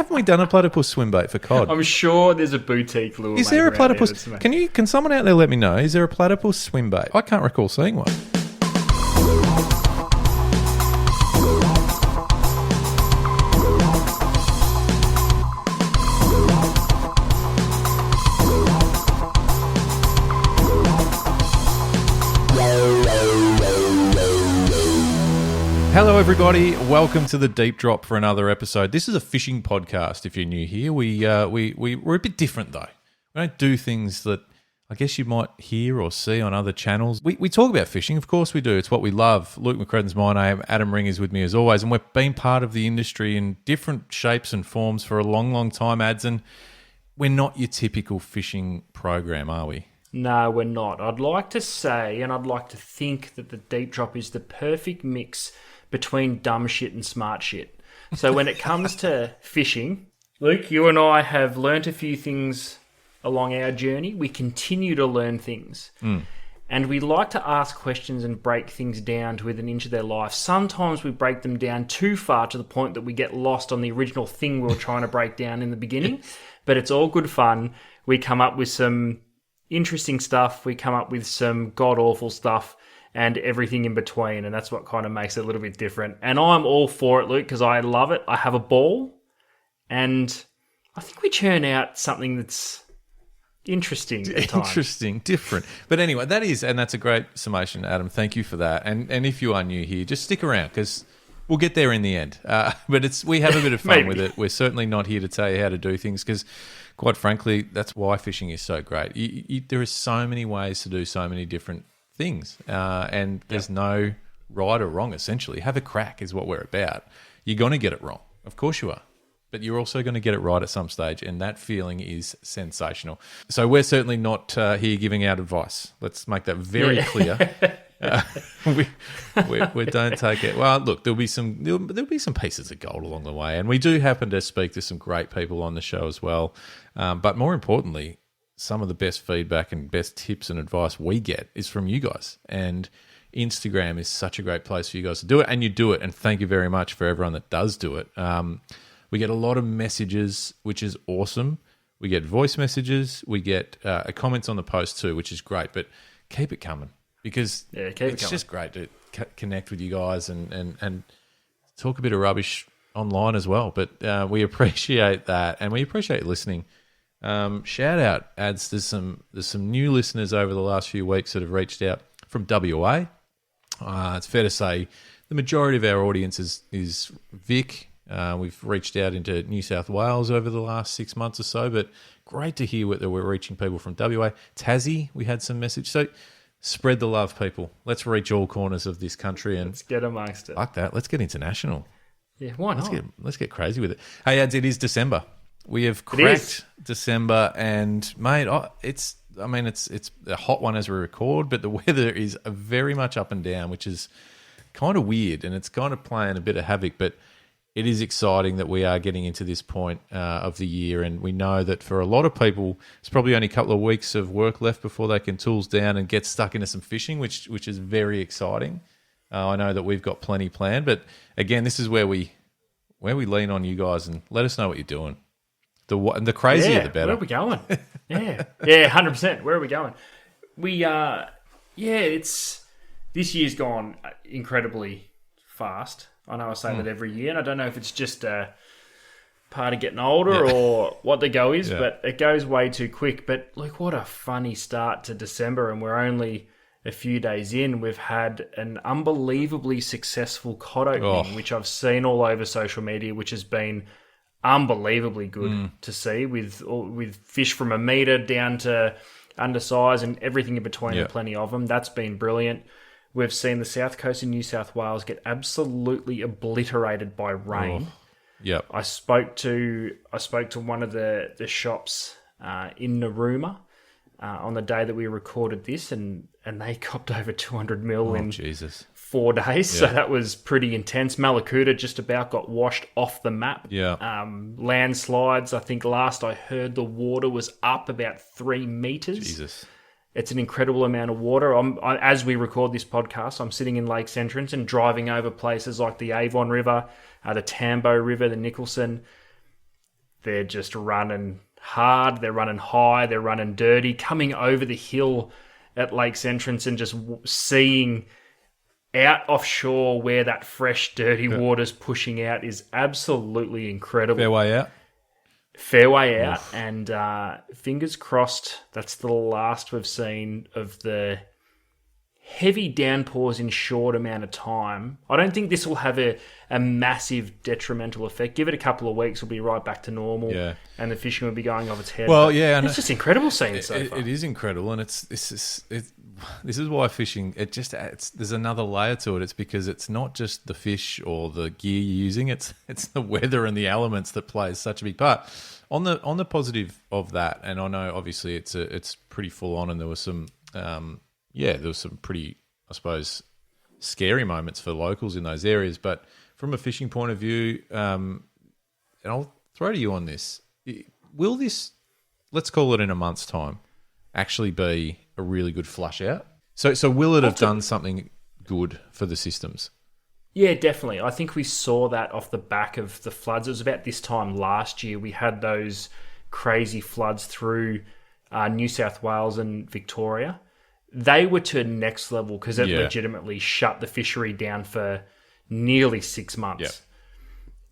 haven't we done a platypus swim bait for cod? I'm sure there's a boutique lure. Is there a platypus? Can someone out there let me know? Is there a platypus swim bait? I can't recall seeing one. Hello, everybody. Welcome to the Deep Drop for another episode. This is a fishing podcast. If you're new here, we're a bit different though. We don't do things that I guess you might hear or see on other channels. We talk about fishing, of course we do. It's what we love. Luke McCredden's my name. Adam Ring is with me as always, and we've been part of the industry in different shapes and forms for a long, long time, Ads. And we're not your typical fishing program, are we? No, we're not. I'd like to say, and I'd like to think that the Deep Drop is the perfect mix between dumb shit and smart shit. So when it comes to fishing, Luke, you and I have learnt a few things along our journey. We continue to learn things. And we like to ask questions and break things down to within an inch of their life. Sometimes we break them down too far to the point that we get lost on the original thing we were trying to break down in the beginning. But it's all good fun. We come up with some interesting stuff. We come up with some god-awful stuff and everything in between, and that's what kind of makes it a little bit different. And I'm all for it, Luke, because I love it. I have a ball, and I think we churn out something that's interesting at times. Interesting, different. But anyway, that's a great summation, Adam. Thank you for that. And if you are new here, just stick around, because we'll get there in the end. But we have a bit of fun with it. We're certainly not here to tell you how to do things, because quite frankly, that's why fishing is so great. There are so many ways to do so many different things, and there's no right or wrong. Essentially, have a crack is what we're about. You're going to get it wrong, of course you are, but you're also going to get it right at some stage, and that feeling is sensational. So we're certainly not here giving out advice. Let's make that very clear. We don't take it. Well, look, there'll be some pieces of gold along the way, and we do happen to speak to some great people on the show as well. But more importantly, some of the best feedback and best tips and advice we get is from you guys. And Instagram is such a great place for you guys to do it. And you do it. And thank you very much for everyone that does do it. We get a lot of messages, which is awesome. We get voice messages. We get comments on the post too, which is great. But keep it coming, because it's just great to connect with you guys and talk a bit of rubbish online as well. But we appreciate that. And we appreciate listening. Shout out, Ads. There's some new listeners over the last few weeks that have reached out from WA. It's fair to say the majority of our audience is Vic. We've reached out into New South Wales over the last 6 months or so, but great to hear that we're reaching people from WA. Tassie, we had some message. So spread the love, people. Let's reach all corners of this country and let's get amongst it. Like that. Let's get international. Yeah, why not? Let's get crazy with it. Hey, Ads, it is December. We have cracked December, and mate, it's a hot one as we record, but the weather is very much up and down, which is kind of weird, and it's kind of playing a bit of havoc. But it is exciting that we are getting into this point of the year, and we know that for a lot of people, it's probably only a couple of weeks of work left before they can tools down and get stuck into some fishing, which is very exciting. I know that we've got plenty planned, but again, this is where we lean on you guys and let us know what you're doing. The crazier, the better. Where are we going? Yeah, 100%. Where are we going? It's this year's gone incredibly fast. I know I say that every year, and I don't know if it's just a part of getting older or what the go is, but it goes way too quick. But look, what a funny start to December, and we're only a few days in. We've had an unbelievably successful cod opening, which I've seen all over social media, which has been unbelievably good to see, with fish from a metre down to undersize and everything in between, and plenty of them. That's been brilliant. We've seen the south coast of New South Wales get absolutely obliterated by rain. I spoke to one of the shops in Narooma on the day that we recorded this, and they copped over 200 mil in 4 days. So that was pretty intense. Malakuta just about got washed off the map. Landslides, I think last I heard the water was up about 3 meters. It's an incredible amount of water. As we record this podcast, I'm sitting in Lakes Entrance and driving over places like the Avon River, the Tambo River, the Nicholson. they're just running hard, they're running high, they're running dirty, coming over the hill at Lake's entrance and just seeing out offshore where that fresh, dirty water's pushing out is absolutely incredible. Fair way out. Oof. And fingers crossed that's the last we've seen of the heavy downpours in short amount of time. I don't think this will have a massive detrimental effect. Give it a couple of weeks, we'll be right back to normal, and the fishing will be going off its head. Well, yeah, and it's just incredible seeing it so far. It is incredible, and this is why fishing, it just adds, there's another layer to it. It's because it's not just the fish or the gear you're using, it's the weather and the elements that plays such a big part. On the positive of that, and I know obviously it's pretty full on, and there was some there was some pretty, I suppose, scary moments for locals in those areas. But from a fishing point of view, and I'll throw to you on this, will this, let's call it in a month's time, actually be a really good flush out? So will it have done something good for the systems? Yeah, definitely. I think we saw that off the back of the floods. It was about this time last year. We had those crazy floods through New South Wales and Victoria. They were to next level because it legitimately shut the fishery down for nearly 6 months.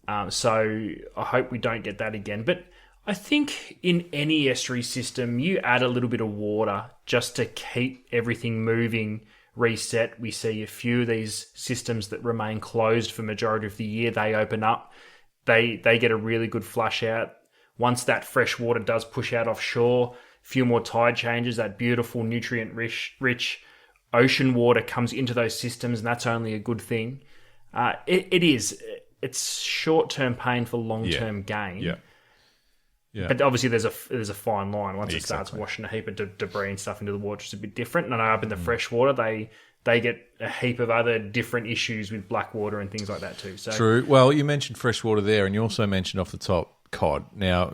Yep. So I hope we don't get that again. But I think in any estuary system, you add a little bit of water just to keep everything moving, reset. We see a few of these systems that remain closed for majority of the year. They open up. They get a really good flush out. Once that fresh water does push out offshore, few more tide changes, that beautiful nutrient-rich ocean water comes into those systems, and that's only a good thing. It's short-term pain for long-term gain. Yeah. But obviously there's a fine line. Once it starts washing a heap of debris and stuff into the water, it's a bit different. And I know up in the fresh water, they get a heap of other different issues with black water and things like that too. So true. Well, you mentioned freshwater there, and you also mentioned off the top cod. Now,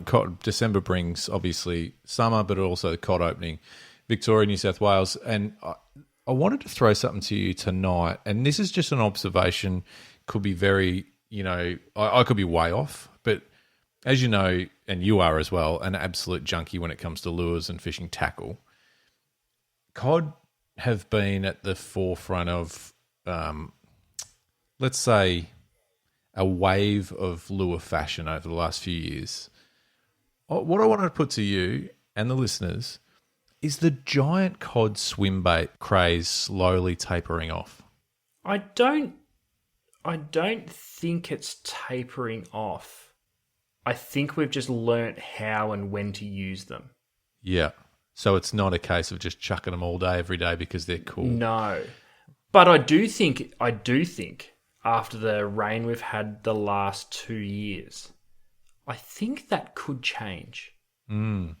December brings obviously summer, but also the cod opening, Victoria, New South Wales. And I wanted to throw something to you tonight, and this is just an observation, could be very, I could be way off, but as you know, and you are as well, an absolute junkie when it comes to lures and fishing tackle. Cod have been at the forefront of, let's say, a wave of lure fashion over the last few years. What I wanted to put to you and the listeners is the giant cod swim bait craze slowly tapering off. I don't think it's tapering off. I think we've just learnt how and when to use them. Yeah. So it's not a case of just chucking them all day, every day because they're cool. No. But I do think after the rain we've had the last 2 years, I think that could change. And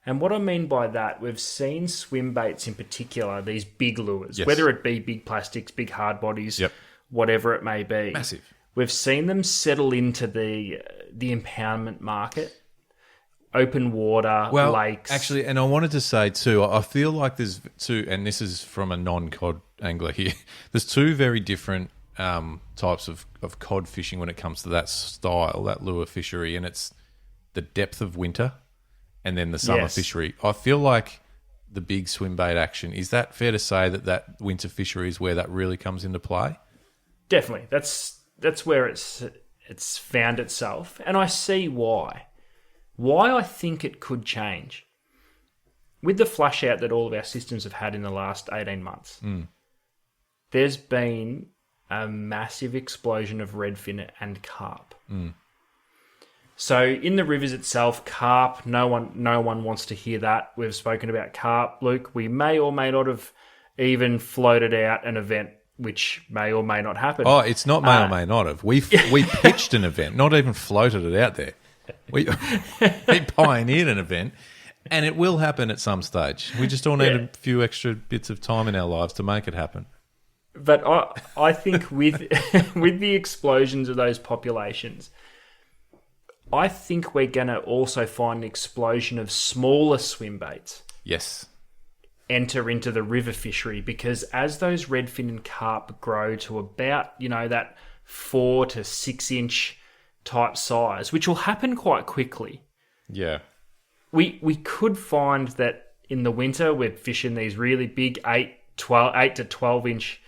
what I mean by that, we've seen swim baits in particular, these big lures, whether it be big plastics, big hard bodies, whatever it may be. Massive. We've seen them settle into the impoundment market, open water, lakes. Actually, and I wanted to say too, I feel like there's two, and this is from a non-cod angler here, there's two very different types of cod fishing when it comes to that style, that lure fishery, and it's the depth of winter and then the summer fishery. I feel like the big swim bait action, is that fair to say that winter fishery is where that really comes into play? Definitely. That's where it's found itself, and I see why. Why I think it could change. With the flush out that all of our systems have had in the last 18 months, there's been a massive explosion of redfin and carp. So in the rivers itself, carp, no one wants to hear that. We've spoken about carp, Luke. We may or may not have even floated out an event, which may or may not happen. Oh, it's not may or may not have. We pitched an event, not even floated it out there. We pioneered an event, and it will happen at some stage. We just all need a few extra bits of time in our lives to make it happen. But I think with with the explosions of those populations, I think we're going to also find an explosion of smaller swim baits. Yes. Enter into the river fishery, because as those redfin and carp grow to about, that 4 to 6 inch type size, which will happen quite quickly. Yeah. We could find that in the winter we're fishing these really big 8 to 12 inch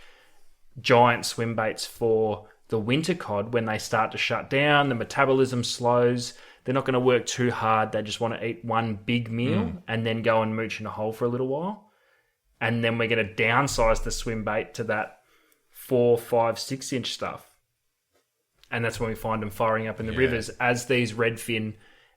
giant swim baits for the winter cod. When they start to shut down, the metabolism slows. They're not going to work too hard. They just want to eat one big meal and then go and mooch in a hole for a little while. And then we're going to downsize the swim bait to that 4, 5, 6 inch stuff. And that's when we find them firing up in the rivers as these redfin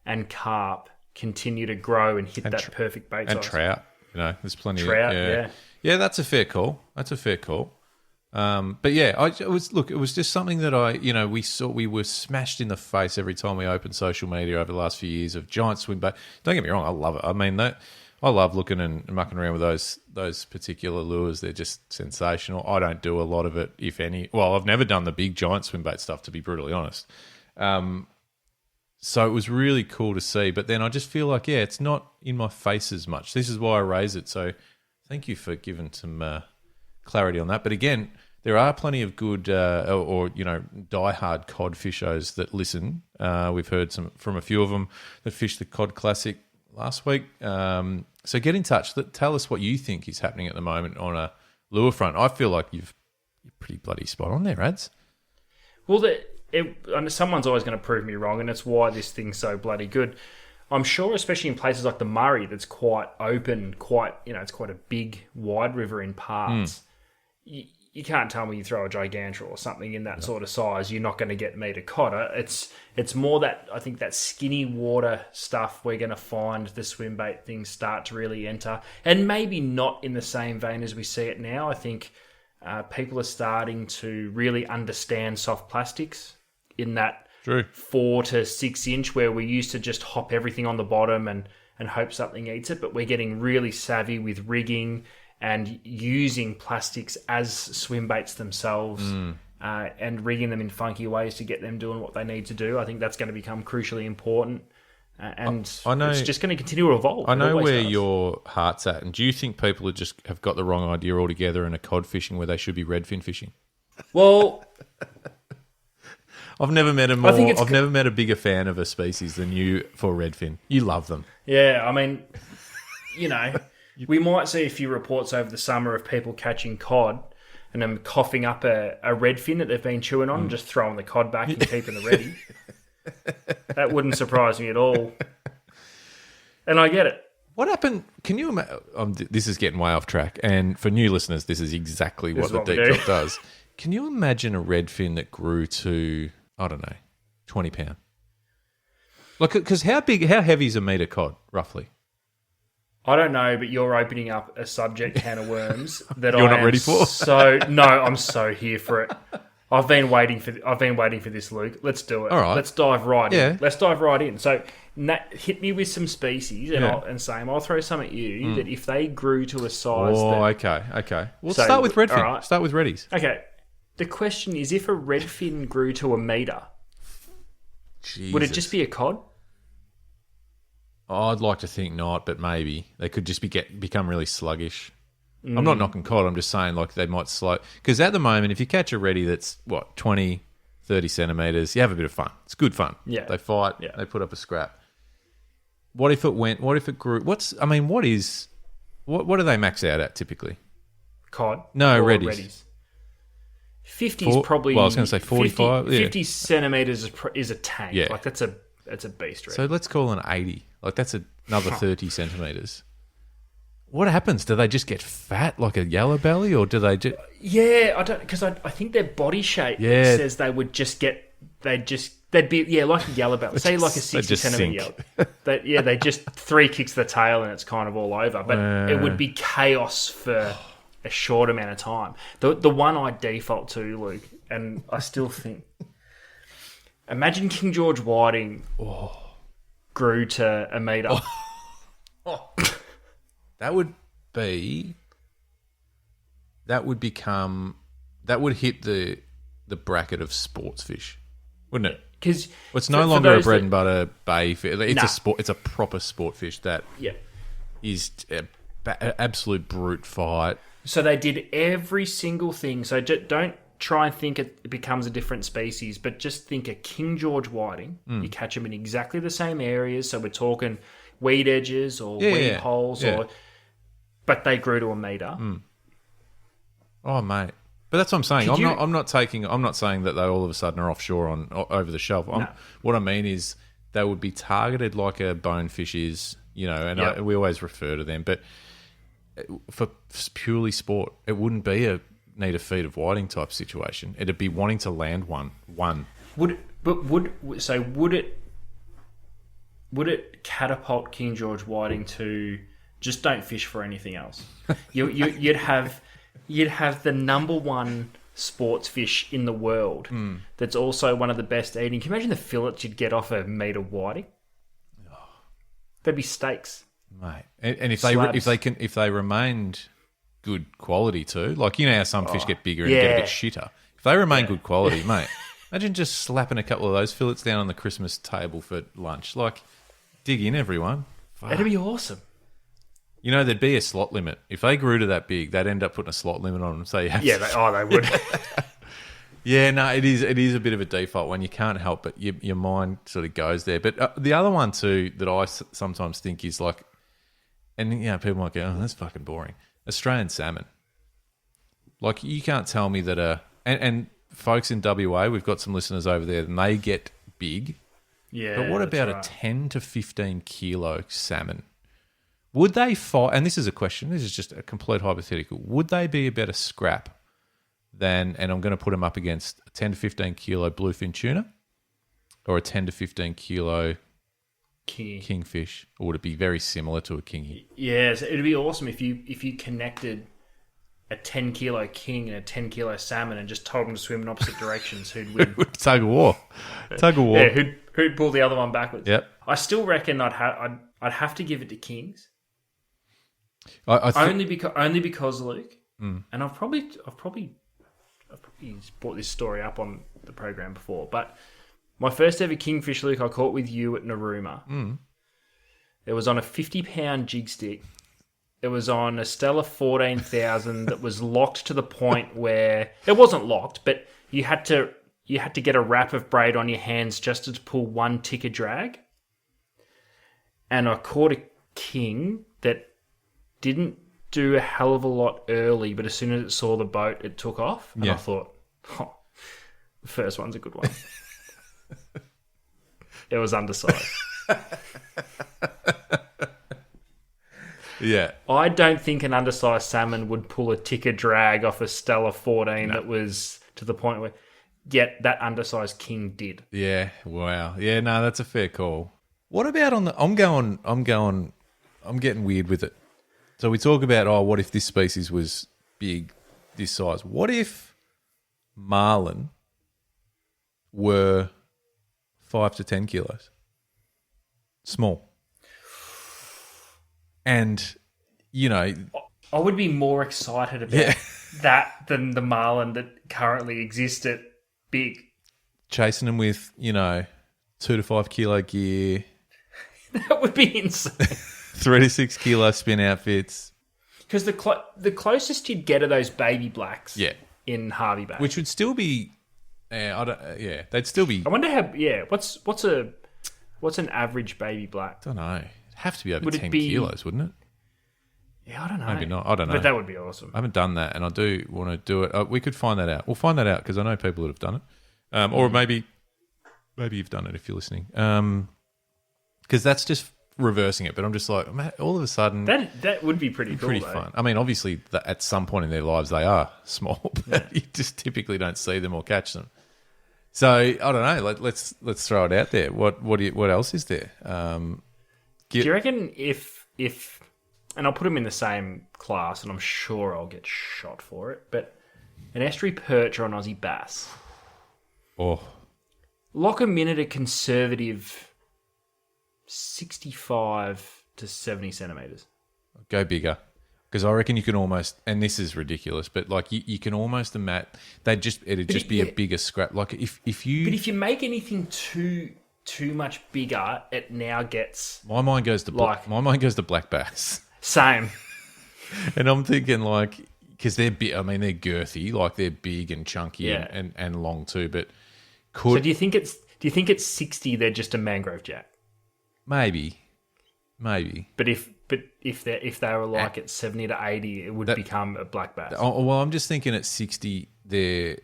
and carp continue to grow and hit that perfect bait size. And trout, there's plenty of trout. Yeah, that's a fair call. But yeah, it was just something that we were smashed in the face every time we opened social media over the last few years of giant swim bait. Don't get me wrong, I love it. I mean, I love looking and mucking around with those particular lures. They're just sensational. I don't do a lot of it, if any. Well, I've never done the big giant swim bait stuff, to be brutally honest. So it was really cool to see. But then I just feel like, it's not in my face as much. This is why I raise it. So thank you for giving some clarity on that. But again, there are plenty of good diehard cod fishers that listen. We've heard from a few of them that fished the Cod Classic last week. So get in touch. Tell us what you think is happening at the moment on a lure front. I feel like you're pretty bloody spot on there, Rads. Well, someone's always going to prove me wrong, and it's why this thing's so bloody good. I'm sure, especially in places like the Murray, that's quite open, it's quite a big, wide river in parts. You can't tell me you throw a gigantor or something in that sort of size, you're not going to get meter cod. It's more that, I think, that skinny water stuff we're going to find the swim bait things start to really enter. And maybe not in the same vein as we see it now. I think people are starting to really understand soft plastics in that 4 to 6 inch, where we used to just hop everything on the bottom and hope something eats it. But we're getting really savvy with rigging and using plastics as swim baits themselves and rigging them in funky ways to get them doing what they need to do. I think that's going to become crucially important. And I know, it's just going to continue to evolve. I know where your heart's at. And do you think people have got the wrong idea altogether in a cod fishing where they should be redfin fishing? Well, I've never met a bigger fan of a species than you for redfin. You love them. Yeah, I mean, we might see a few reports over the summer of people catching cod and them coughing up a redfin that they've been chewing on and just throwing the cod back and keeping the ready. That wouldn't surprise me at all. And I get it. What happened? Can you imagine? This is getting way off track. And for new listeners, this is exactly what the deep drop does. Can you imagine a redfin that grew to, I don't know, 20 pound? Like, because how heavy is a meter cod, roughly? I don't know, but you're opening up a subject can of worms that you're not ready for. No, I'm so here for it. I've been waiting for this, Luke. Let's do it. All right. Let's dive right in. Let's dive right in. So, hit me with some species, and I'll throw some at you that if they grew to a size. Okay. Well, start with redfin. Right. Start with reddies. Okay. The question is, if a redfin grew to a meter, would it just be a cod? I'd like to think not, but maybe. They could just become really sluggish. I'm not knocking cod, I'm just saying like they might slow. Because at the moment, if you catch a reddy that's, 20, 30 centimetres, you have a bit of fun. It's good fun. Yeah. They fight, they put up a scrap. What if it grew? What do they max out at typically? Cod? No, reddies. 50 is probably... Well, I was going to say 45. 50 centimetres is a tank. Yeah. Like that's a beast red. So let's call an 80. Like that's another 30 centimetres. What happens? Do they just get fat like a yellow belly, or do they just... Yeah, I don't, because I think their body shape says they would just get... They'd be like a yellow belly. Say like a 60 centimetre yellow. They just 3 kicks to the tail and it's kind of all over. But it would be chaos for a short amount of time. The one I default to, Luke, and I still think... Imagine King George Whiting grew to a metre. That would hit the bracket of sports fish, wouldn't it? Because it's no longer a bread and butter bay fish. It's a sport. It's a proper sport fish that is an absolute brute fight. So they did every single thing. So don't try and think it becomes a different species, but just think a King George whiting. You catch them in exactly the same areas. So we're talking weed edges or weed holes, but they grew to a metre. Oh, mate. But that's what I'm saying. I'm not saying that they all of a sudden are offshore over the shelf. What I mean is they would be targeted like a bonefish is, and we always refer to them. But for purely sport, it wouldn't be a need a feed of whiting type situation. It'd be wanting to land one. Would it catapult King George whiting to just don't fish for anything else? You'd have the number one sports fish in the world that's also one of the best eating. Can you imagine the fillets you'd get off a meat of whiting? They'd be steaks, mate. And if they remained good quality too, like how some fish get bigger and get a bit shitter. If they remain good quality, mate, imagine just slapping a couple of those fillets down on the Christmas table for lunch. Like, dig in, everyone. Fuck. That'd be awesome. There'd be a slot limit. If they grew to that big, they'd end up putting a slot limit on them. So you have they would. Yeah, no, it is a bit of a default when you can't help but your mind sort of goes there. But the other one too that I sometimes think is like, and people might go, oh, that's fucking boring. Australian salmon. Like, you can't tell me that and folks in WA, we've got some listeners over there, and they get big. Yeah. But what about a 10 to 15 kilo salmon? Would they fight? And this is a question. This is just a complete hypothetical. Would they be a better scrap than? And I'm going to put them up against a 10 to 15 kilo bluefin tuna, or a 10 to 15 kilo kingfish, or would it be very similar to a kingy? Yes, it'd be awesome if you connected a 10 kilo king and a 10 kilo salmon and just told them to swim in opposite directions. Who'd win? Tug of war. Yeah, who'd pull the other one backwards? Yep. I still reckon I'd have to give it to kings. Only because Luke, and I've probably brought this story up on the program before, but my first ever kingfish, Luke, I caught with you at Narooma. It was on a 50-pound jig stick. It was on a Stella 14,000 that was locked to the point where it wasn't locked, but you had to get a wrap of braid on your hands just to pull one ticker drag. And I caught a king that didn't do a hell of a lot early, but as soon as it saw the boat, it took off. And I thought, the first one's a good one. It was undersized. Yeah. I don't think an undersized salmon would pull a ticker drag off a Stella 14 that was to the point where, yet that undersized king did. Yeah. Wow. Yeah. No, that's a fair call. What about on the? I'm getting weird with it. So we talk about, what if this species was big, this size? What if marlin were 5 to 10 kilos? Small. And, I would be more excited about that than the marlin that currently exists at big. Chasing them with, 2 to 5 kilo gear. That would be insane. 3 to 6 kilo spin outfits. Because the closest you'd get are those baby blacks. Yeah. In Harvey Bay, which would still be, they'd still be. I wonder how. Yeah, what's an average baby black? I don't know. It'd have to be over 10 kilos, wouldn't it? Yeah, I don't know. Maybe not. I don't know. But that would be awesome. I haven't done that, and I do want to do it. We could find that out. We'll find that out because I know people that have done it, or maybe you've done it if you're listening. Because that's just reversing it. But I'm just like, man, all of a sudden, that would be pretty cool. Pretty fun. I mean, obviously, at some point in their lives, they are small, but you just typically don't see them or catch them. So I don't know. Let's throw it out there. What else is there? Do you reckon if and I'll put them in the same class, and I'm sure I'll get shot for it, but an estuary perch or an Aussie bass, lock them in at a conservative 65 to 70 centimeters. Go bigger. Because I reckon you can almost, and this is ridiculous, but like you can almost imagine it'd just be a bigger scrap. Like if you, but if you make anything too much bigger, it now gets. My mind goes to black bass. Same. And I'm thinking, like, because they're big. I mean, they're girthy, like they're big and chunky Yeah. and long too. But So do you think it's 60? They're just a mangrove jack. maybe. But if they were like at 70 to 80, it would become a black bass. Oh, well, I'm just thinking at 60, they're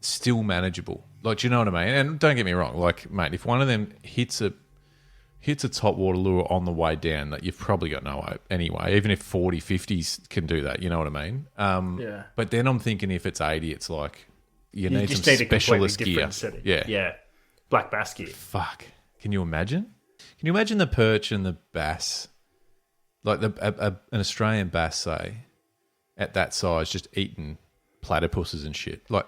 still manageable. Like, do you know what I mean? And don't get me wrong, like, mate, if one of them hits a top water lure on the way down, that you've probably got no hope anyway. Even if 40, 50s can do that, you know what I mean? Yeah. But then I'm thinking if it's 80, it's like you need just some need a completely specialist gear. different setting. Yeah. Yeah. Black bass gear. Fuck. Can you imagine? Can you imagine the perch and the bass, like an Australian bass, say, at that size, just eating platypuses and shit? Like,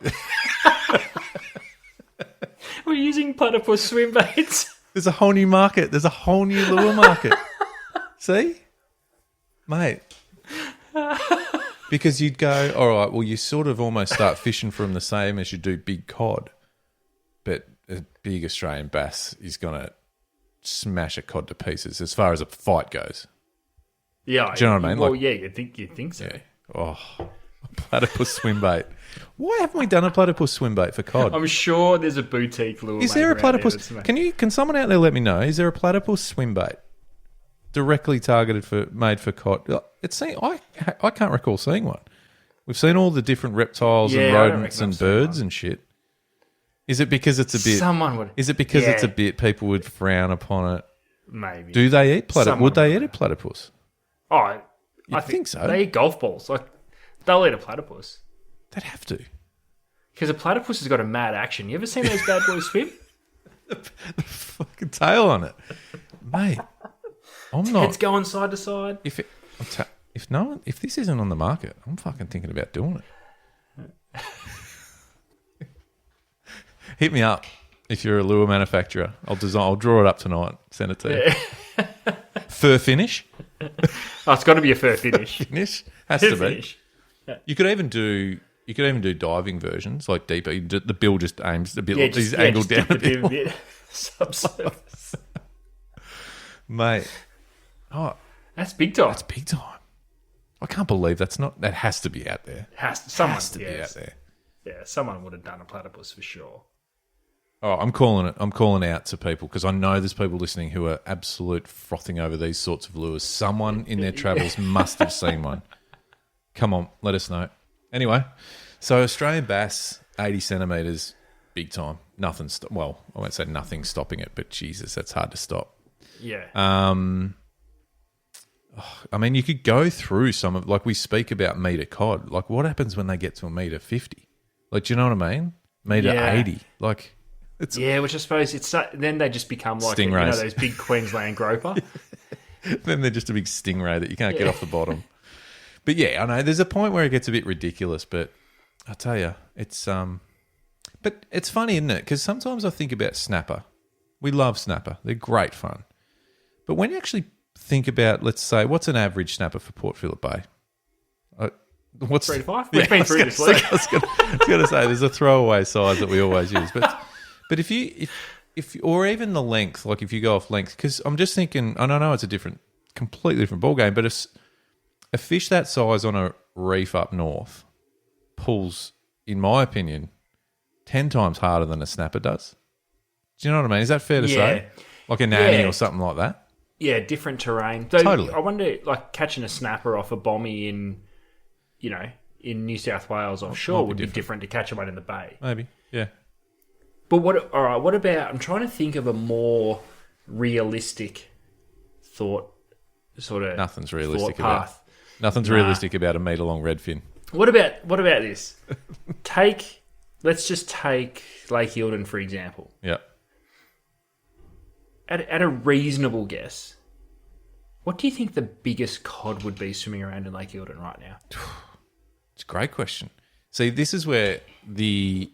We're using platypus swim baits. there's a whole new market. There's a whole new lure market. See, mate. Because you'd go, all right. Well, you sort of almost start fishing from the same as you do big cod, but a big Australian bass is gonna smash a cod to pieces as far as a fight goes. Yeah. Do you know what I mean? Well, Like, yeah, you'd think so. yeah. Oh, platypus swim bait. Why haven't we done a platypus swim bait for cod? I'm sure there's a boutique lure. Is there a maker out there platypus? that's Can someone out there let me know? Is there a platypus swim bait directly made for cod? I can't recall seeing one. We've seen all the different reptiles and Yeah, I don't rodents reckon and I've seen birds one. and shit. Is it because it's a bit? Someone would. Is it because it's a Yeah. bit people would frown upon it? Maybe. Do they eat platypus? Someone Would they would. eat a platypus? Oh, I You'd think so. They eat golf balls. Like, they'll eat a platypus. They'd have to. Because a platypus has got a mad action. You ever seen those bad boys swim? Fucking tail on it, mate. I'm not. Heads going side to side. If this isn't on the market, I'm fucking thinking about doing it. Hit me up if you're a lure manufacturer. I'll draw it up tonight. Send it to you. Fur finish. Oh, it's got to be a fur finish. Finish has Fur to be. finish. You could even do diving versions, like deeper. The bill just aims a bit. Yeah, He's angled down a bit, more. Subsurface. mate. Oh, That's big time. that's big time. I can't believe that has to be out there. Someone Has to be out there. Yeah, someone would have done a platypus for sure. Oh, I'm calling it. I'm calling out to people because I know there's people listening who are absolute frothing over these sorts of lures. Someone in their travels must have seen one. Come on, let us know. Anyway, so Australian bass, 80 centimetres, big time. Well, I won't say nothing stopping it, but Jesus, that's hard to stop. Yeah. I mean, you could go through some of, like we speak about metre cod. Like, what happens when they get to a metre 50? Like, do you know what I mean? Metre Yeah. 80. Like, it's Yeah, which I suppose then they just become like Stingrays. those big Queensland groper. then they're just a big stingray that you can't get off the bottom. But yeah, I know there's a point where it gets a bit ridiculous. But I tell you, it's but it's funny, isn't it? Because sometimes I think about snapper. We love snapper; they're great fun. But when you actually think about, let's say, what's an average snapper for Port Phillip Bay? What's 3 to 5? We've been through this week. I was going to say there's a throwaway size that we always use, but if or even the length, like if you go off length, because I'm just thinking, and I know it's a completely different ball game, but a fish that size on a reef up north pulls, in my opinion, 10 times harder than a snapper does. Do you know what I mean? Is that fair to say? Like a nanny or something like that? Yeah, different terrain. So Totally. I wonder, like catching a snapper off a bommy in New South Wales offshore would be different to catching one in the bay. Maybe, yeah. But what about, I'm trying to think of a more realistic thought sort of Nothing's realistic thought path. Nothing's realistic about a metre long redfin. What about this? Let's just take Lake Eildon, for example. Yeah. At a reasonable guess, what do you think the biggest cod would be swimming around in Lake Eildon right now? It's a great question. See, this is where I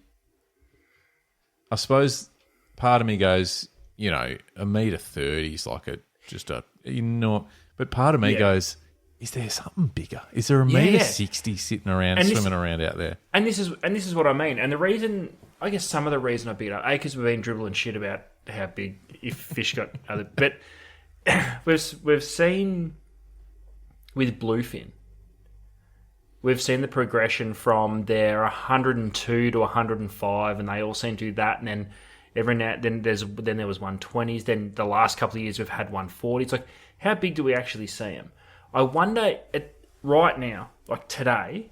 suppose part of me goes, a metre 30 is like but part of me goes, is there something bigger? Is there a metre 60 sitting around, swimming around out there? And this is what I mean. And the reason, I guess some of the reason I beat up, because we've been dribbling shit about how big, if fish got other, but we've seen with bluefin, we've seen the progression from their 102 to 105, and they all seem to do that. And then every now then there was 120s. Then the last couple of years we've had 140s. It's like, how big do we actually see them? I wonder right now, like today,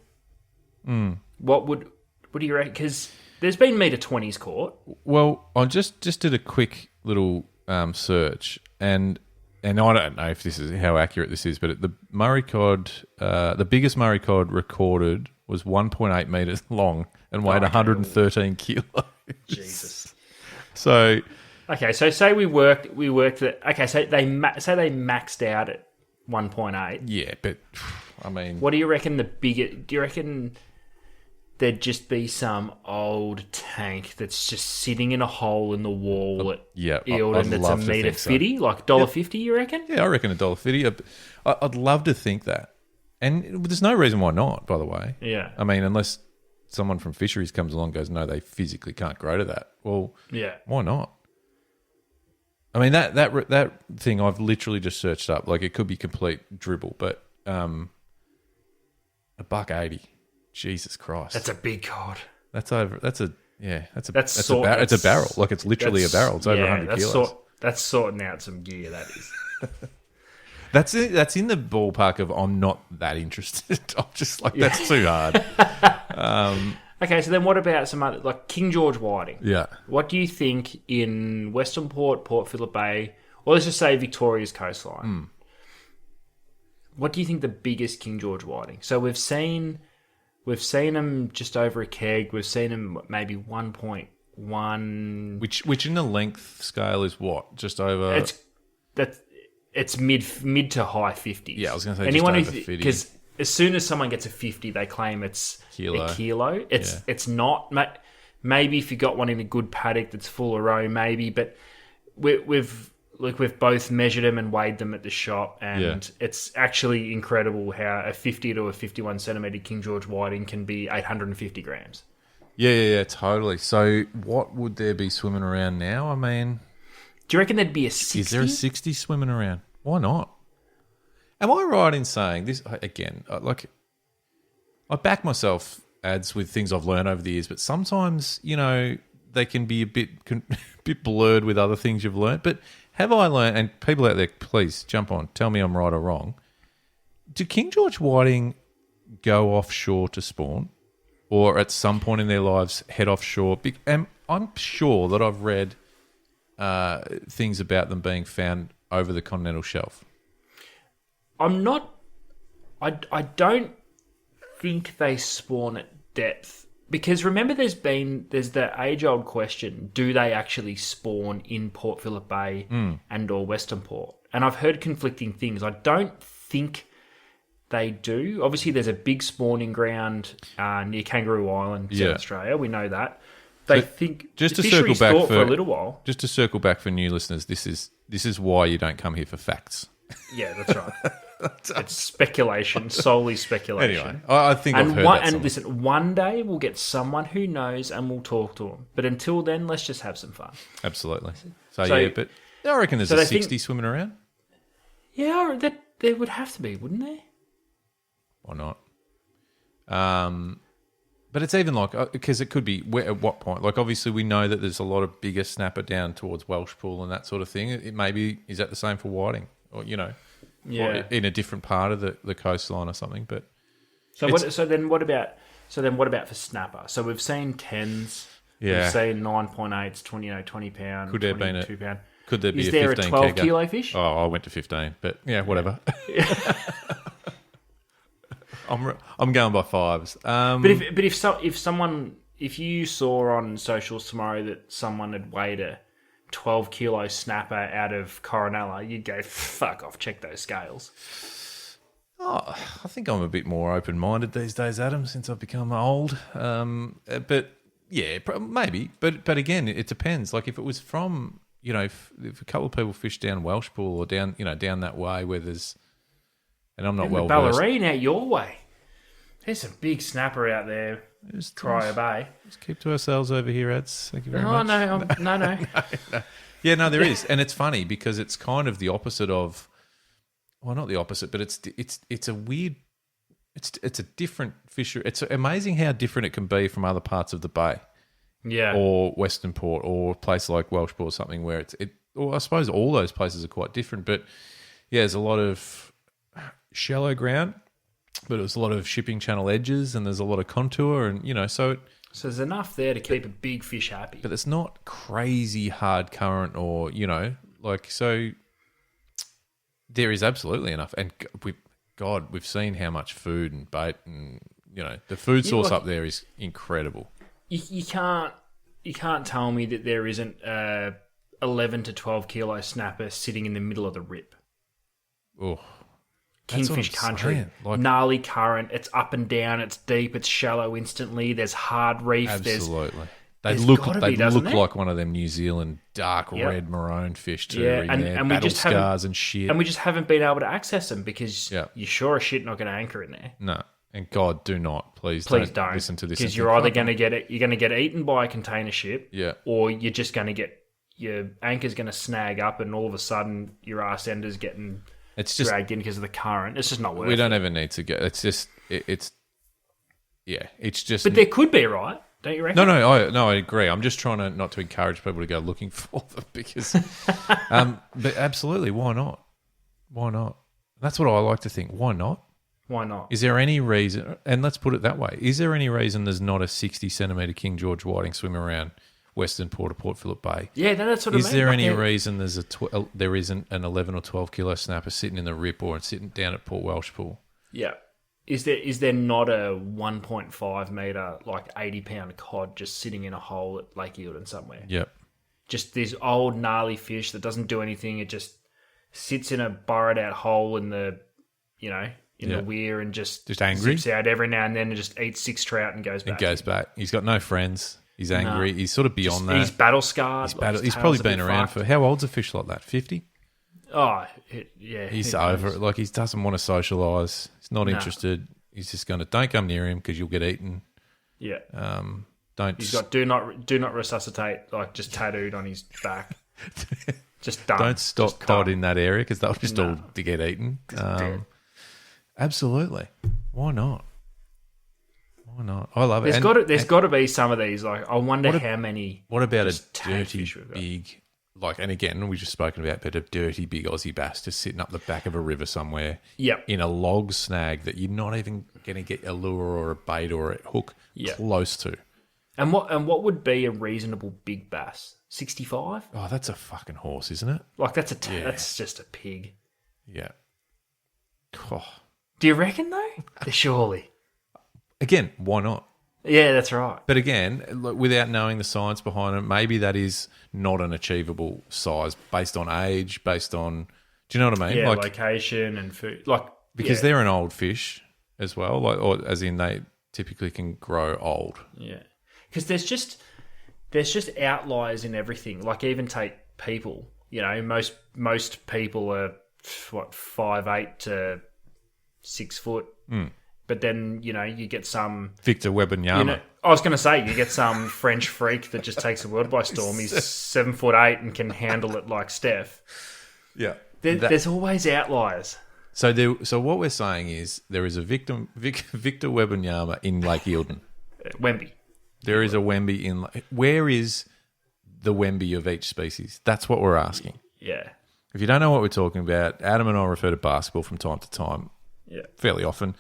what do you reckon? Because there's been meter 20s caught. Well, I just did a quick little search, and I don't know if this is how accurate this is, but the Murray Cod, the biggest Murray Cod recorded was 1.8 meters long and weighed 113 kilos. Jesus. So, okay, so say we worked it. Okay, so they maxed out at 1.8. Yeah, but I mean, what do you reckon the biggest? Do you reckon there'd just be some old tank that's just sitting in a hole in the wall at Eildon that's a metre 50, like $1.50, you reckon? Yeah, I reckon $1.50. I'd love to think that. And there's no reason why not, by the way. Yeah. I mean, unless someone from fisheries comes along and goes, no, they physically can't grow to that. Well, yeah, why not? I mean, that thing I've literally just searched up. Like, it could be complete dribble, but $1.80. Jesus Christ. That's a big cod. It's a barrel. Like, it's literally a barrel. It's over 100 kilos. That's sorting out some gear, that is. That's in the ballpark of I'm not that interested. I'm just like, that's too hard. Okay, so then what about some other, like King George whiting? Yeah. What do you think in Western Port, Port Phillip Bay, or let's just say Victoria's coastline? What do you think the biggest King George whiting? So we've seen them just over a keg. We've seen them maybe 1.1. Which in the length scale is what? Just over. It's mid to high 50s. Yeah, I was going to say anyone just over 50. Because as soon as someone gets a 50, they claim it's a kilo. It's not. Maybe if you got one in a good paddock that's full of roe, maybe. But we've both measured them and weighed them at the shop, and it's actually incredible how a 50 to a 51 centimetre King George whiting can be 850 grams. Yeah, totally. So what would there be swimming around now? I mean, do you reckon there'd be a 60? Is there a 60 swimming around? Why not? Am I right in saying this again? Like, I back myself ads with things I've learned over the years, but sometimes they can be a bit blurred with other things you've learned. But have I learned? And people out there, please jump on, tell me I'm right or wrong. Do King George whiting go offshore to spawn, or at some point in their lives head offshore? I'm sure that I've read things about them being found over the continental shelf. I'm not. I don't think they spawn at depth, because remember, there's the age-old question: do they actually spawn in Port Phillip Bay and or Western Port? And I've heard conflicting things. I don't think they do. Obviously, there's a big spawning ground near Kangaroo Island, South Australia. We know that. They think just to circle back for a little while. Just to circle back for new listeners, this is why you don't come here for facts. Yeah, that's right. It's speculation, solely speculation. Anyway, I think I've heard that. And listen, one day we'll get someone who knows and we'll talk to them. But until then, let's just have some fun. Absolutely. So yeah, but I reckon there's a 60 swimming around. Yeah, there would have to be, wouldn't there? Why not? But it's even like, because it could be at what point? Like, obviously, we know that there's a lot of bigger snapper down towards Welshpool and that sort of thing. It maybe is that the same for whiting, or or in a different part of the coastline or something. But so then what about for snapper? So we've seen 10s. Yeah. We've seen 9.8s, 20 pound. Could there be a 2 pound? Could there be is a 15 there a 12 kegger? Kilo fish? Oh, I went to 15, but yeah, whatever. I'm going by fives. But if you saw on socials tomorrow that someone had weighed a 12 kilo snapper out of Coronella, you'd go, fuck off, check those scales. Oh, I think I'm a bit more open-minded these days, Adam, since I've become old. But yeah, maybe. But again, it depends. Like, if it was from, if a couple of people fish down Welshpool or down that way where there's, and I'm not well versed. Ballerine out your way. There's some big snapper out there. Cryo Bay. Let's keep to ourselves over here, Ads. Thank you very much. No. Yeah, no, there is, and it's funny because it's kind of the opposite of, well, not the opposite, but it's a weird it's a different fishery. It's amazing how different it can be from other parts of the bay. Yeah. Or Western Port, or a place like Welshport or something where or I suppose all those places are quite different. But yeah, there's a lot of shallow ground, but there's a lot of shipping channel edges, and there's a lot of contour, and so there's enough there to keep a big fish happy. But it's not crazy hard current, or so. There is absolutely enough, and we've seen how much food and bait, and the food source up there is incredible. You can't tell me that there isn't a 11 to 12 kilo snapper sitting in the middle of the rip. Oh, Kingfish country, gnarly current. It's up and down. It's deep. It's shallow instantly. There's hard reef. Absolutely. They look like one of them New Zealand dark red maroon fish too. Yeah, and we battle just scars and shit. And we just haven't been able to access them because you sure as shit not going to anchor in there. No. And God, do not. Please don't listen to this. Because you're either going to you're going to get eaten by a container ship, or you're just going to get your anchor's going to snag up, and all of a sudden your arse ender's getting dragged in because of the current. It's just not worth it. We don't even need to go. It's just it's just. But there could be, right? Don't you reckon? No, I agree. I'm just trying not to encourage people to go looking for them because, but absolutely, why not? Why not? That's what I like to think. Why not? Why not? Is there any reason, and let's put it that way, is there any reason there's not a 60-centimetre King George whiting swim around Western Port or Port Phillip Bay? Yeah, that's what I mean. Is there any reason there isn't an 11 or 12 kilo snapper sitting in the rip or sitting down at Port Welshpool? Yeah. Is there not a 1.5 metre, 80-pound cod just sitting in a hole at Lake Eildon somewhere? Yep. Just this old gnarly fish that doesn't do anything. It just sits in a burrowed out hole in the, the weir and just angry. Zips out every now and then and just eats 6 trout and goes back. He's got no friends. He's angry. He's sort of beyond that. He's battle scarred. He's probably been around for, how old's a fish like that? 50? Oh, yeah. He's over it. He doesn't want to socialise. He's not interested. He's just going to, don't come near him because you'll get eaten. Yeah. Don't. He's got do not resuscitate, just tattooed on his back. Just done. Don't stop cod in that area because they'll just all to get eaten. Absolutely. Why not? Why not? I love it. There's got to be some of these. I wonder how many. What about a dirty big? And again, we've just spoken about, but a dirty big Aussie bass just sitting up the back of a river somewhere. Yep. In a log snag that you're not even going to get a lure or a bait or a hook close to. And what would be a reasonable big bass? 65? Oh, that's a fucking horse, isn't it? That's just a pig. Yeah. Oh. Do you reckon though? Surely. Again, why not? Yeah, that's right. But again, without knowing the science behind it, maybe that is not an achievable size based on age, based on, do you know what I mean? Yeah, location and food. Because they're an old fish as well, or as in they typically can grow old. Yeah. Because there's just outliers in everything. Even take people, most people are 5'8" to 6 foot. Mm. But then, you get some... Victor Wembanyama. I was going to say, you get some French freak that just takes the world by storm. He's 7'8" and can handle it like Steph. Yeah. There's always outliers. So what we're saying is there is a Victor Wembanyama in Lake Eildon. Wemby. There is a Wemby in... Where is the Wemby of each species? That's what we're asking. Yeah. If you don't know what we're talking about, Adam and I refer to basketball from time to time. Yeah. Fairly often.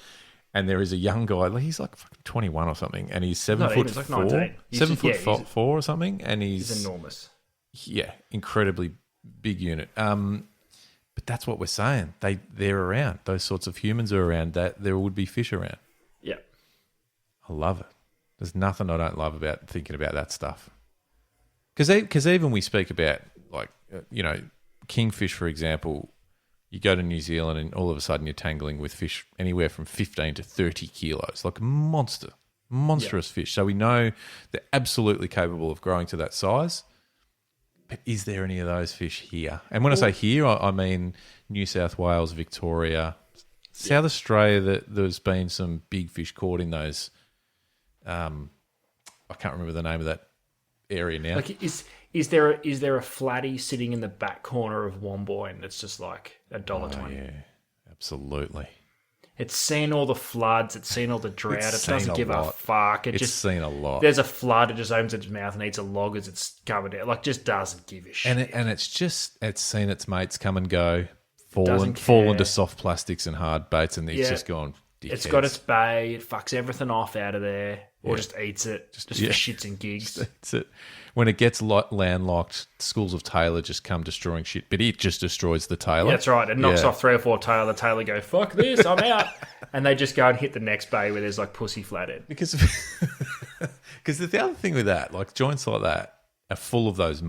And there is a young guy, he's fucking 21 or something, and he's 7 foot 4, 7 foot 4 or something, and he's enormous. Yeah, incredibly big unit. But that's what we're saying. They're around. Those sorts of humans are around. That there would be fish around. Yeah, I love it. There's nothing I don't love about thinking about that stuff. Because even we speak about kingfish, for example. You go to New Zealand and all of a sudden you're tangling with fish anywhere from 15 to 30 kilos, monstrous fish. So we know they're absolutely capable of growing to that size. But is there any of those fish here? And when I say here, I mean New South Wales, Victoria, South Australia. There's been some big fish caught in those. I can't remember the name of that area now. Is there a flatty sitting in the back corner of Womboyne that's just $1.20? Yeah, absolutely. It's seen all the floods. It's seen all the drought. It doesn't give a fuck. It's seen a lot. There's a flood. It just opens its mouth and eats a log as it's covered out. Like, just doesn't give a shit. And it's seen its mates come and go, fall into soft plastics and hard baits, and it's just gone. Dickheads. It's got its bay. It fucks everything off out of there, or just eats it, just for shits and gigs. It's it. When it gets landlocked, schools of tailor just come destroying shit, but it just destroys the tailor. Yeah, that's right. It knocks off 3 or 4 tailor. The tailor go, fuck this, I'm out. And they just go and hit the next bay where there's like pussy flathead. Because the other thing with that, like joints like that, are full of those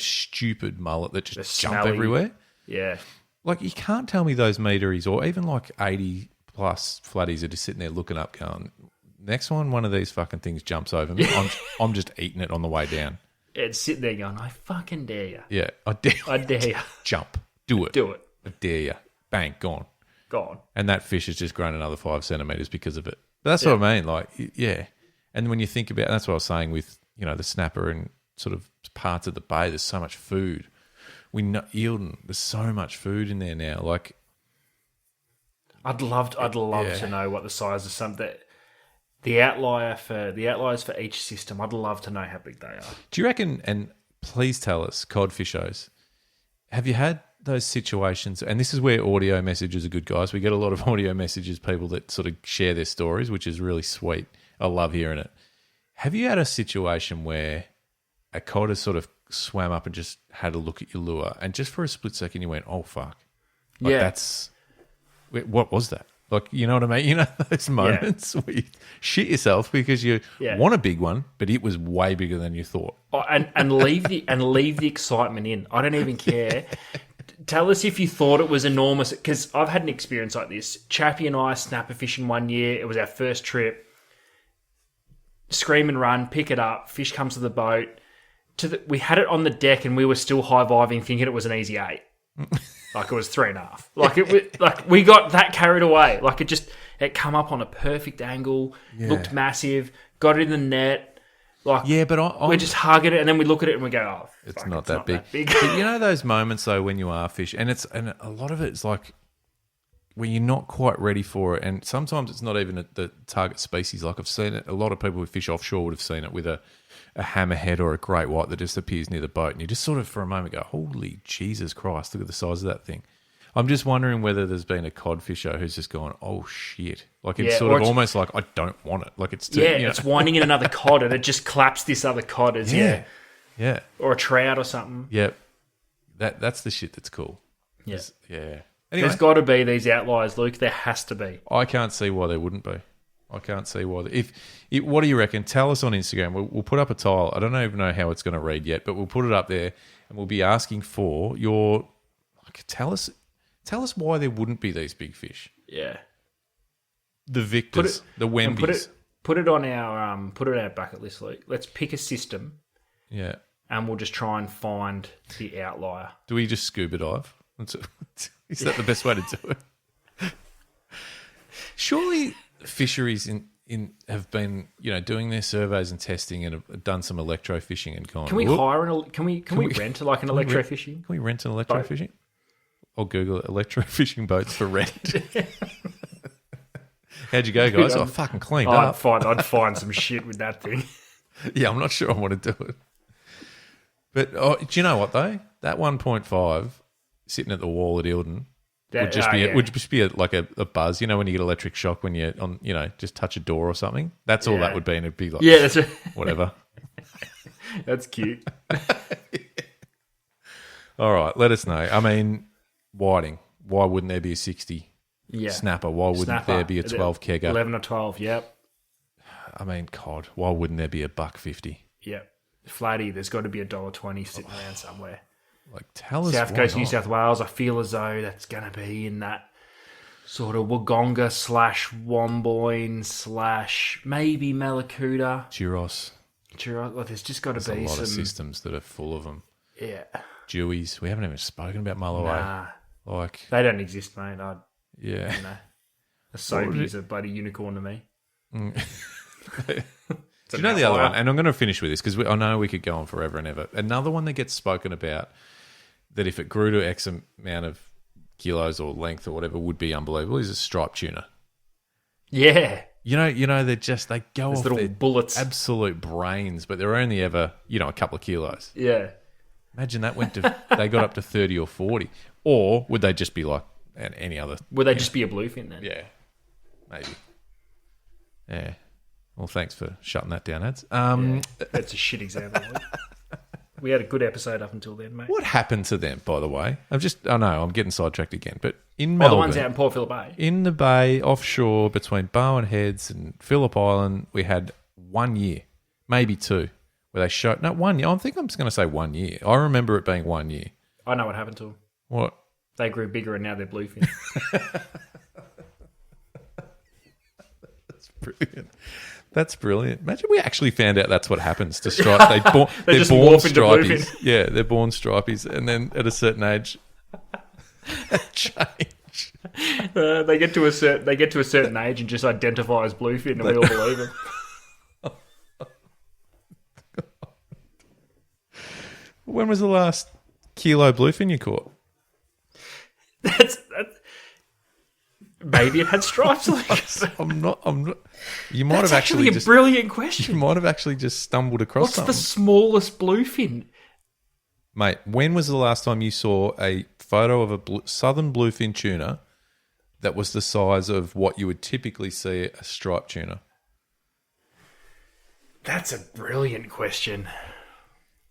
stupid mullet that just jump everywhere. Yeah. Like, you can't tell me those meteries or even like 80 plus flatties are just sitting there looking up going, next one of these fucking things jumps over me. I'm just eating it on the way down. It's sitting there going, I fucking dare you. Yeah, I dare you. Jump. Do it. I dare you. Bang, gone. And that fish has just grown another 5 centimetres because of it. But that's what I mean. Like, yeah. And when you think about, that's what I was saying with, the snapper and sort of parts of the bay, there's so much food. Eildon, there's so much food in there now. Like, I'd love to know what the size of something. The outliers for each system, I'd love to know how big they are. Do you reckon, and please tell us, codfishers, have you had those situations, and this is where audio messages are good, guys. We get a lot of audio messages, people that sort of share their stories, which is really sweet. I love hearing it. Have you had a situation where a cod has sort of swam up and just had a look at your lure, and just for a split second you went, oh, fuck. What was that? Like, you know what I mean? Those moments where you shit yourself because you want a big one, but it was way bigger than you thought. Oh, and leave the excitement in. I don't even care. Tell us if you thought it was enormous, because I've had an experience like this. Chappie and I snapper fishing one year. It was our first trip. Scream and run, pick it up. Fish comes to the boat. We had it on the deck, and we were still high-viving, thinking it was an easy 8. Like, it was 3.5. Like we got that carried away. Like, it come up on a perfect angle, looked massive, got it in the net. Like, but we're just hugging it, and then we look at it and we go, oh, it's not that big. But those moments though when you are fishing, and a lot of it's like when you're not quite ready for it, and sometimes it's not even the target species. Like, I've seen it. A lot of people who fish offshore would have seen it with a hammerhead or a great white that just appears near the boat, and you just sort of for a moment go, holy Jesus Christ, look at the size of that thing. I'm just wondering whether there's been a cod fisher who's just gone, oh shit. Like, it's sort of almost like, I don't want it. Like, it's too, it's winding in another cod, and it just claps this other cod as yeah. Or a trout or something. Yeah. That's the shit that's cool. Yeah. Yeah. Anyway, there's got to be these outliers, Luke. There has to be. I can't see why there wouldn't be. I can't see why. What do you reckon? Tell us on Instagram. We'll put up a tile. I don't even know how it's going to read yet, but we'll put it up there, and we'll be asking for your. Tell us why there wouldn't be these big fish. Yeah. The Victors, the Wembies. Put it on our bucket list, Luke. Let's pick a system. Yeah. And we'll just try and find the outlier. Do we just scuba dive? Is that the best way to do it? Surely fisheries have been doing their surveys and testing and have done some electro fishing and gone. Can we hire can we rent like an electro fishing? Can we rent an electro fishing? I'll Google it, electro fishing boats for rent. How'd you go, guys? I fucking cleaned up. I'd find some shit with that thing. Yeah, I'm not sure I want to do it. But do you know what though? That 1.5 sitting at the wall at Eildon would just be like a buzz. You know when you get electric shock when you on just touch a door or something. That's all that would be, and it'd be like that's right. Whatever. That's cute. All right, let us know. I mean, whiting. Why wouldn't there be a 60? Yeah. Snapper. Why wouldn't there be a 12 kegger? 11 or 12. Yep. I mean, cod. Why wouldn't there be a $1.50? Yep. Flatty, there's got to be $1.20 sitting around somewhere. Like, tell us South Coast, New South Wales, I feel as though that's going to be in that sort of Waggonga / Womboyne / maybe Malakuta. Churros. Like, there's just got to be a lot of systems that are full of them. Yeah. Deweys. We haven't even spoken about Mulloway. Nah. Like, they don't exist, mate. Yeah. A Soapy is a bloody unicorn to me. Do you know the other one? And I'm going to finish with this because I know we could go on forever and ever. Another one that gets spoken about that if it grew to X amount of kilos or length or whatever would be unbelievable is a striped tuna. Yeah. You know, they go Those off little their bullets. absolute brains, but they're only ever, a couple of kilos. Yeah. Imagine that they got up to 30 or 40. Or would they just be like any other? Would they just be a bluefin then? Yeah, maybe. Yeah. Well, thanks for shutting that down, Ads. That's a shit example. We had a good episode up until then, mate. What happened to them, by the way? I'm getting sidetracked again. But in Oh, Melbourne, the ones out in Port Phillip Bay. in the bay, offshore, between Bowen Heads and Phillip Island, we had 1 year, maybe two, where they showed... No, 1 year. I think I'm just going to say 1 year. I remember it being 1 year. I know what happened to them. What? They grew bigger and now they're bluefin. That's brilliant. That's brilliant. Imagine we actually found out that's what happens to stripe. They're born stripies. Yeah, they're born stripies, and then at a certain age, change. They get to a certain age and just identify as bluefin, and we all believe them. When was the last kilo bluefin you caught? That's maybe it had stripes. I'm not. You might That's have actually a brilliant question. You might have actually just stumbled across What's something. the smallest bluefin? Mate, when was the last time you saw a photo of a southern bluefin tuna that was the size of what you would typically see a striped tuna? That's a brilliant question.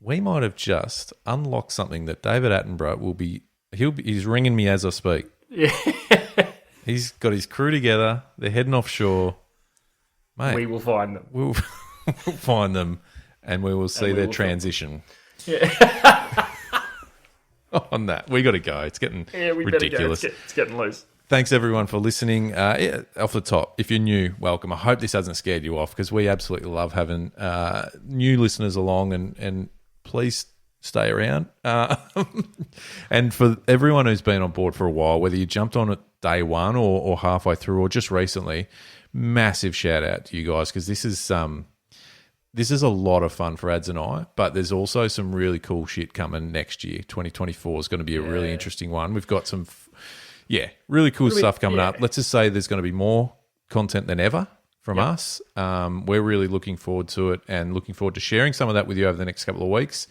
We might have just unlocked something that David Attenborough will be... He's ringing me as I speak. Yeah. He's got his crew together. They're heading offshore. Mate, We will find them. we'll find them and we will see their transition. Yeah. On that. We got to go. It's getting ridiculous. It's getting loose. Thanks, everyone, for listening. Off the top, if you're new, welcome. I hope this hasn't scared you off because we absolutely love having new listeners along and please stay around. And for everyone who's been on board for a while, whether you jumped on it day one or halfway through or just recently, massive shout out to you guys because this is a lot of fun for Ads and I, but there's also some really cool shit coming next year. 2024 is going to be a really interesting one. We've got some... really cool stuff coming up. Let's just say there's going to be more content than ever from us. We're really looking forward to it and looking forward to sharing some of that with you over the next couple of weeks.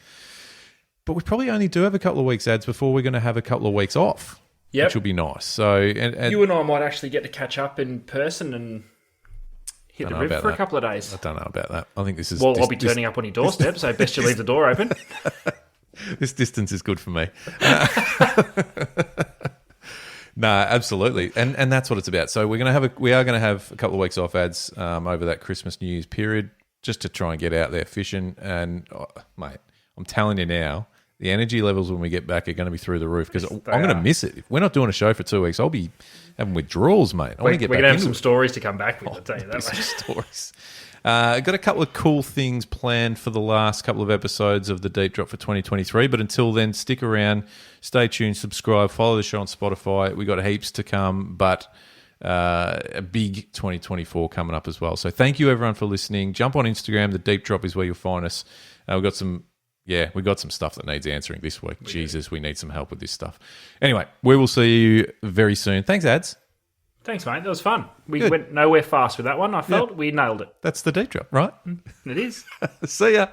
But we probably only do have a couple of weeks, Ads, before we're going to have a couple of weeks off, which will be nice. So, and you and I might actually get to catch up in person and hit the rib for a couple of days. I don't know about that. I think this is... Well, I'll be turning up on your doorstep, so best you leave the door open. This distance is good for me. No, absolutely, and that's what it's about. So we are going to have a couple of weeks off, Ads, over that Christmas New Year's period, just to try and get out there fishing. And mate, I'm telling you now, the energy levels when we get back are going to be through the roof because I'm going to miss it. If we're not doing a show for 2 weeks, I'll be having withdrawals, mate. We're going to have some stories to come back with. I'll tell you that. Some stories. Got a couple of cool things planned for the last couple of episodes of the Deep Drop for 2023. But until then, stick around, stay tuned, subscribe, follow the show on Spotify. We got heaps to come, but a big 2024 coming up as well. So thank you everyone for listening. Jump on Instagram. The Deep Drop is where you'll find us. We got some stuff that needs answering this week. We need some help with this stuff. Anyway, we will see you very soon. Thanks, Ads. Thanks, mate. That was fun. We went nowhere fast with that one. I felt we nailed it. That's the Deep Drop, right? It is. See ya.